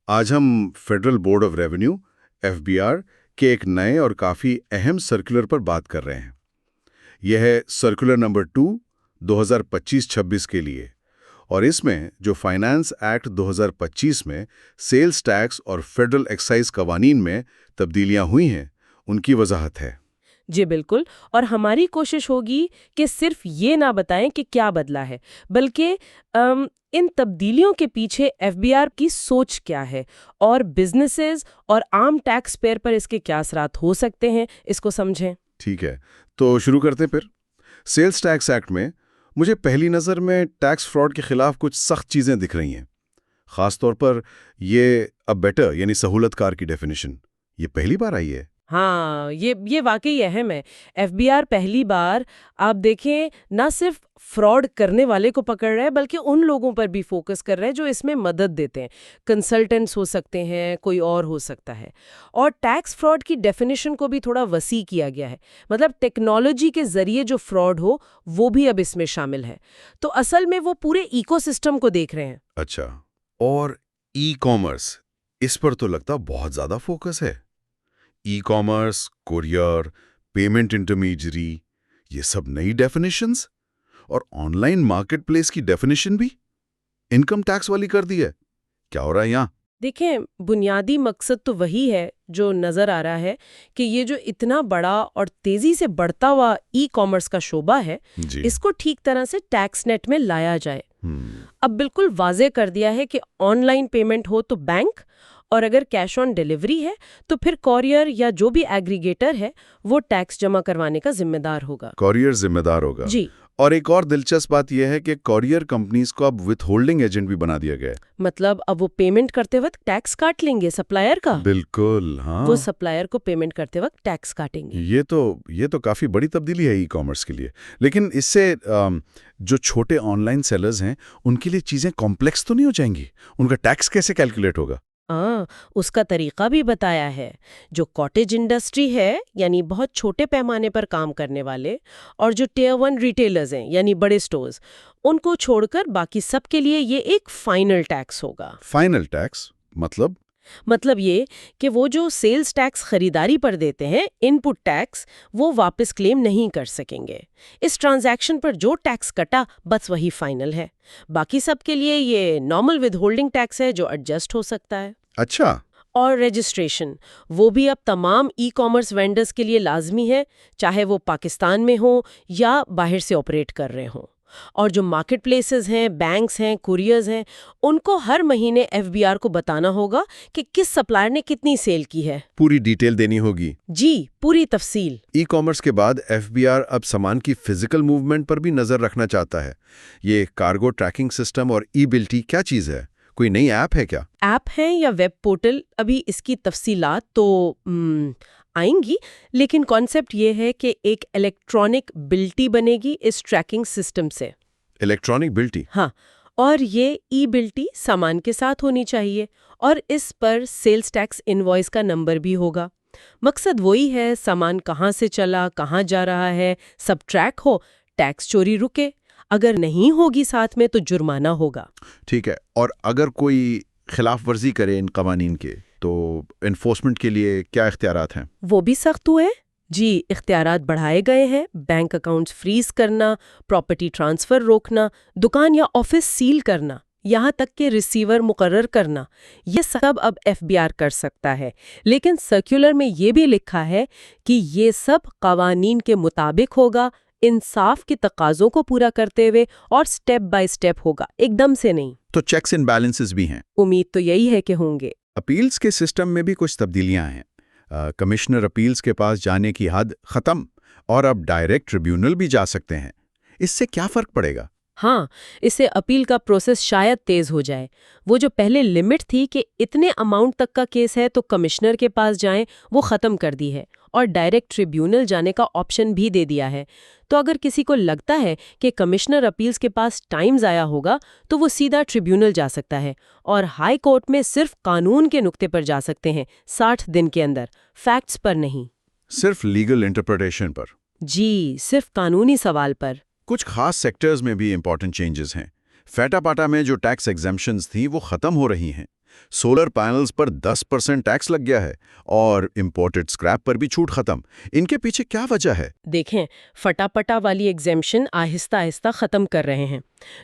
आज हम federal board of revenue FBR के एक नए और काफ़ी अहम सर्कुलर पर बात कर रहे हैं। यह है सर्कुलर नंबर 2 2025-26 के लिए, और इसमें जो फाइनेंस एक्ट 2025 में सेल्स टैक्स और फेडरल एक्साइज कवानीन में तब्दीलियां हुई हैं, उनकी वजाहत है। जी बिल्कुल। और हमारी कोशिश होगी कि सिर्फ ये ना बताएं कि क्या बदला है, बल्कि इन तब्दीलियों के पीछे एफबीआर की सोच क्या है और बिजनेसेस और आम टैक्स पेयर पर इसके क्या असरात हो सकते हैं, इसको समझें। ठीक है, तो शुरू करते हैं फिर। सेल्स टैक्स एक्ट में मुझे पहली नज़र में टैक्स फ्रॉड के खिलाफ कुछ सख्त चीज़ें दिख रही हैं। ख़ास तौर पर ये अ बेटर यानी सहूलतकार की डेफिनेशन, ये पहली बार आई है। हाँ, ये वाकई अहम है। एफबीआर पहली बार, आप देखें, ना सिर्फ फ्रॉड करने वाले को पकड़ रहा है बल्कि उन लोगों पर भी फोकस कर रहा है जो इसमें मदद देते हैं। कंसल्टेंट्स हो सकते हैं, कोई और हो सकता है। और टैक्स फ्रॉड की डेफिनेशन को भी थोड़ा वसी किया गया है। मतलब टेक्नोलॉजी के जरिए जो फ्रॉड हो वो भी अब इसमें शामिल है। तो असल में वो पूरे इकोसिस्टम को देख रहे हैं। अच्छा, और ई कॉमर्स, इस पर तो लगता बहुत ज़्यादा फोकस है। E commerce, courier, payment intermediary, ये सब नई डेफिनेशंस, और ऑनलाइन मार्केटप्लेस की डेफिनेशन भी इनकम टैक्स वाली कर दी है। क्या हो रहा है यहाँ? देखें, बुनियादी मकसद तो वही है जो नज़र आ रहा है कि ये जो इतना बड़ा और तेज़ी से बढ़ता हुआ ई कॉमर्स का शोबा है, जी। इसको ठीक तरह से टैक्स नेट में लाया जाए। हम्म। अब बिल्कुल वाज़ेह कर दिया है कि ऑनलाइन पेमेंट हो तो बैंक, और अगर कैश ऑन डिलीवरी है तो फिर कॉरियर या जो भी एग्रीगेटर है वो टैक्स जमा करवाने का जिम्मेदार होगा। कॉरियर जिम्मेदार होगा। जी। और एक और दिलचस्प बात यह है कि कॉरियर कंपनीज को अब विथ होल्डिंग एजेंट भी बना दिया गया है। मतलब अब वो पेमेंट करते वक्त टैक्स काट लेंगे सप्लायर का। बिल्कुल, हाँ। वो सप्लायर को पेमेंट करते वक्त टैक्स काटेंगे। ये तो काफी बड़ी तब्दीली है ई कॉमर्स के लिए। लेकिन इससे जो छोटे ऑनलाइन सेलर्स हैं उनके लिए चीजें कॉम्प्लेक्स तो नहीं हो जाएंगी? उनका टैक्स कैसे कैलकुलेट होगा? उसका तरीका भी बताया है। जो कॉटेज इंडस्ट्री है, यानी बहुत छोटे पैमाने पर काम करने वाले, और जो टियर 1 रिटेलर्स हैं यानी बड़े स्टोर्स, उनको छोड़कर बाकी सब के लिए ये एक फाइनल टैक्स होगा। फाइनल टैक्स मतलब ये कि वो जो सेल्स टैक्स खरीदारी पर देते हैं, इनपुट टैक्स, वो वापस क्लेम नहीं कर सकेंगे। इस ट्रांजैक्शन पर जो टैक्स कटा बस वही फाइनल है। बाकी सब के लिए ये नॉर्मल विदहोल्डिंग टैक्स है जो एडजस्ट हो सकता है। अच्छा। और रजिस्ट्रेशन, वो भी अब तमाम ई कॉमर्स वेंडर्स के लिए लाजमी है, चाहे वो पाकिस्तान में हो या बाहर से ऑपरेट कर रहे हों। और जो मार्केट प्लेसेस हैं, बैंक्स हैं, कुरियर्स हैं, उनको हर महीने एफबीआर को बताना होगा कि किस सप्लायर ने कितनी सेल की है। पूरी डिटेल देनी होगी। जी, पूरी तफसील। ई कॉमर्स के बाद एफबीआर अब सामान की फिजिकल मूवमेंट पर भी नजर रखना चाहता है। ये कार्गो ट्रैकिंग सिस्टम और ई बिल्टी क्या चीज है? कोई नई ऐप है क्या? ऐप है या वेब पोर्टल, अभी इसकी तफसीलात तो आएंगी, लेकिन कॉन्सेप्ट ये है कि एक इलेक्ट्रॉनिक बिल्टी बनेगी इस ट्रैकिंग सिस्टम से। इलेक्ट्रॉनिक बिल्टी? हाँ, और ये ई बिल्टी सामान के साथ होनी चाहिए, और इस पर सेल्स टैक्स इनवॉइस का नंबर भी होगा। मकसद वही है, सामान कहाँ से चला, कहाँ जा रहा है, सब ट्रैक हो, टैक्स चोरी रुके। अगर नहीं होगी साथ में तो जुर्माना होगा। ठीक है, और अगर कोई खिलाफ वर्जी करे इन कवानीन के, तो इन्फोर्समेंट के लिए क्या इख्तियारात हैं? वो भी सख्त हुए। जी, इख्तियारात बढ़ाए गए हैं। बैंक अकाउंट्स फ्रीज करना, प्रॉपर्टी ट्रांसफर रोकना, दुकान या ऑफिस सील करना, यहाँ तक कि रिसीवर मुकर्रर करना, ये सब अब एफबीआर कर सकता है। लेकिन सर्कुलर में ये भी लिखा है कि ये सब कवानीन के मुताबिक होगा, इंसाफ के तकाज़ों को पूरा करते हुए, और स्टेप बाय स्टेप होगा, एकदम से नहीं। तो चेक्स एंड बैलेंसेस भी हैं? उम्मीद तो यही है कि होंगे। अपील्स के सिस्टम में भी कुछ तब्दीलियां हैं। कमिश्नर अपील्स के पास जाने की हद खत्म, और अब डायरेक्ट ट्रिब्यूनल भी जा सकते हैं। इससे क्या फर्क पड़ेगा? हाँ, इससे अपील का प्रोसेस शायद तेज हो जाए। वो जो पहले लिमिट थी कि इतने अमाउंट तक का केस है तो कमिश्नर के पास जाएं, वो ख़त्म कर दी है, और डायरेक्ट ट्रिब्यूनल जाने का ऑप्शन भी दे दिया है। तो अगर किसी को लगता है कि कमिश्नर अपील्स के पास टाइम ज़ाया होगा, तो वो सीधा ट्रिब्यूनल जा सकता है, और हाई कोर्ट में सिर्फ कानून के नुक्ते पर जा सकते हैं, 60 दिन के अंदर, फैक्ट्स पर नहीं। सिर्फ लीगल इंटरप्रिटेशन पर? जी, सिर्फ कानूनी सवाल पर। कुछ खास सेक्टर्स में भी इंपॉर्टेंट चेंजेस हैं। फैटा पाटा में जो टैक्स एग्जेम्पशंस थी वो खत्म हो रही हैं। सोलर पैनल्स पर 10% टैक्स लग गया है और इंपोर्टेड स्क्रैप पर भी छूट खत्म। इनके पीछे क्या वजह है? देखें, फटाफटा वाली एग्जेम्पशन आहिस्ता आहिस्ता खत्म कर रहे हैं।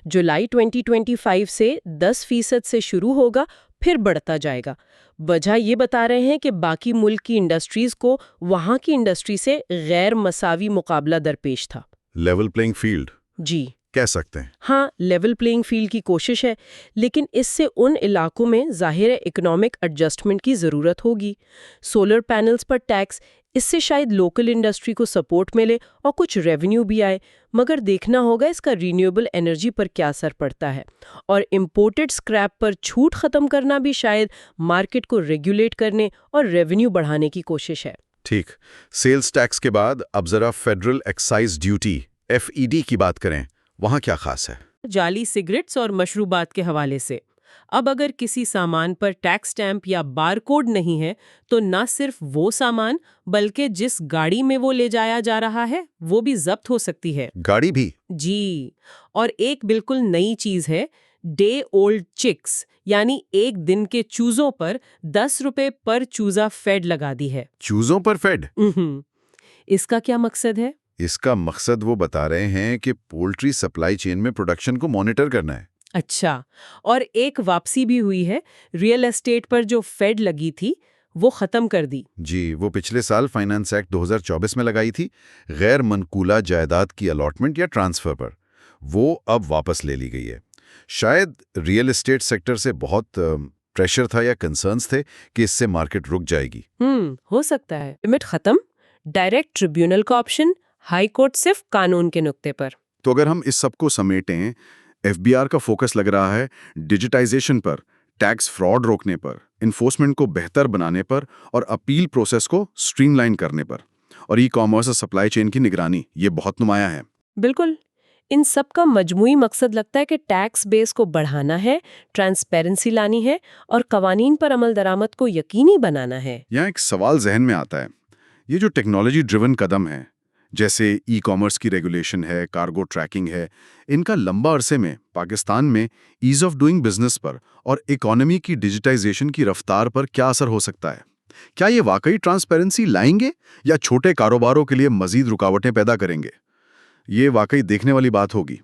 जुलाई 2025 से 10% से शुरू होगा, फिर बढ़ता जाएगा। वजह ये बता रहे हैं कि बाकी मुल्क की इंडस्ट्रीज को वहां की इंडस्ट्री से गैर मसावी मुकाबला दरपेश था। लेवल प्लेइंग फील्ड जी कह सकते हैं। हाँ, लेवल प्लेइंग फील्ड की कोशिश है, लेकिन इससे उन इलाकों में ज़ाहिर है इकोनॉमिक एडजस्टमेंट की ज़रूरत होगी। सोलर पैनल्स पर टैक्स, इससे शायद लोकल इंडस्ट्री को सपोर्ट मिले और कुछ रेवेन्यू भी आए, मगर देखना होगा इसका रीन्यूएबल एनर्जी पर क्या असर पड़ता है। और इम्पोर्टेड स्क्रैप पर छूट खत्म करना भी शायद मार्केट को रेगुलेट करने और रेवेन्यू बढ़ाने की कोशिश है। ठीक। सेल्स टैक्स के बाद अब जरा फेडरल एक्साइज ड्यूटी FED की बात करें। वहां क्या खास है? जाली सिगरेट्स और मशरूबात के हवाले से अब अगर किसी सामान पर टैक्स स्टैंप या बारकोड नहीं है तो न सिर्फ वो सामान बल्कि जिस गाड़ी में वो ले जाया जा रहा है वो भी जब्त हो सकती है। गाड़ी भी? जी, और एक बिल्कुल नई चीज है, डे ओल्ड चिक्स यानी एक दिन के चूजों पर 10 रुपए पर चूजा फेड लगा दी है। चूजों पर फेड? इसका क्या मकसद है? इसका मकसद वो बता रहे हैं कि पोल्ट्री सप्लाई चेन में प्रोडक्शन को मॉनिटर करना है। अच्छा, और एक वापसी भी हुई है, रियल एस्टेट पर जो फेड लगी थी वो खत्म कर दी। जी, वो पिछले साल फाइनेंस एक्ट 2024 में लगाई थी, गैर मनकूला जायदाद की अलॉटमेंट या ट्रांसफर पर। वो अब वापस ले ली गई है। शायद रियल एस्टेट सेक्टर से बहुत प्रेशर था या कंसर्न्स थे कि इससे मार्केट रुक जाएगी। हो सकता है। लिमिट खत्म, डायरेक्ट ट्रिब्यूनल का ऑप्शन, हाई कोर्ट सिर्फ कानून के नुक्ते पर। तो अगर हम इस सबको समेटें, FBR का फोकस लग रहा है डिजिटाइजेशन पर, टैक्स फ्रॉड रोकने पर, इन्फोर्समेंट को बेहतर बनाने पर और अपील प्रोसेस को स्ट्रीमलाइन करने पर, और ई-कॉमर्स और सप्लाई चेन की निगरानी, ये बहुत नुमाया है। बिल्कुल, इन सब का मजमूई मकसद लगता है कि टैक्स बेस को बढ़ाना है, ट्रांसपेरेंसी लानी है और कवानीन पर अमल दरामद को यकीनी बनाना है। यहाँ एक सवाल जहन में आता है, ये जो टेक्नोलॉजी ड्रिवन कदम है, जैसे ई-कॉमर्स की रेगुलेशन है, कार्गो ट्रैकिंग है, इनका लंबा अरसे में पाकिस्तान में ईज ऑफ डूइंग बिजनेस पर और इकोनॉमी की डिजिटाइजेशन की रफ्तार पर क्या असर हो सकता है? क्या ये वाकई ट्रांसपेरेंसी लाएंगे या छोटे कारोबारों के लिए मजीद रुकावटें पैदा करेंगे? ये वाकई देखने वाली बात होगी।